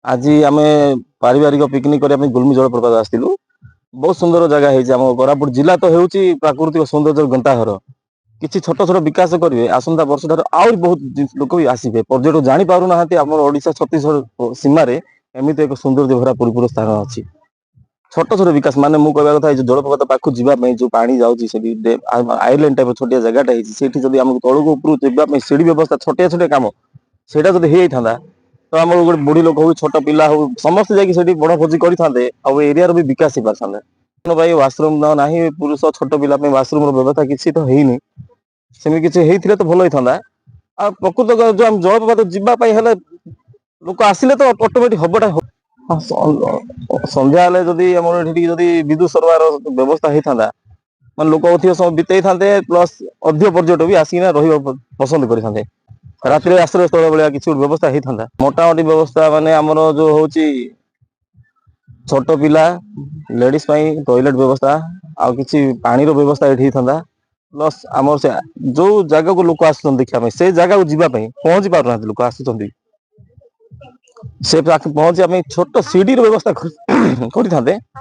आज आम पारिवारिक पिकनिक करने गुलमी जलप्रपात आसलु। बहुत सुंदर जगह है आम कोरापुट जिला तो हो प्राकृतिक सौंदर्य गंताघर किसी छोट छोट विकास करेंगे आसंता वर्ष ठार आहुरी बहुत लोक भी आसवे पर्यटक जानी पार ना आम ओडिशा छत्तीसगढ़ सीमार एमती एक सौंदर्य भरा परिपूर्ण स्थान अच्छी छोट छोट विकास माने मु कहवा कथा जलप्रपात पाखु जावाई जो पानी जाऊँगी आईलैंड टाइप छोटिया जगहटा है आम तौक उपर सीढ़ी व्यवस्था छोटिया छोटिया कम से हो तो आम गोटे बुढ़ी लोक हो छोट पिला हो समस्त जाकि बड़ भोजी करते एरिया भी विकास हो पार भाई वाशरूम ना पुरुष छोट पिला वाशरूम व्यवस्था किसी तो है सेमि किसी होते तो भल होता आ प्रकृत जो आम जलप्रपात जावाई लोक आसिले तो ऑटोमेटिक हबटा संध्या जदि विद्युत सरकार व्यवस्था होता मैं लोक अधिक समय बितई था प्लस अधिक पर्यटक भी आसिक रही पसंद करते रात आश्रय स्थल भाया किसी व्यवस्था होता मोटामोटी व्यवस्था माने आमर जो हूँ छोट पिला लेडीज टॉयलेट व्यवस्था आउ कि पानी व्यवस्था ये था प्लस आम से जो जगह को लोक आस देखा से जगह को जीवाई पहुंची पार ना लोक आस से पहुंचा छोट सीढ़ी व्यवस्था करते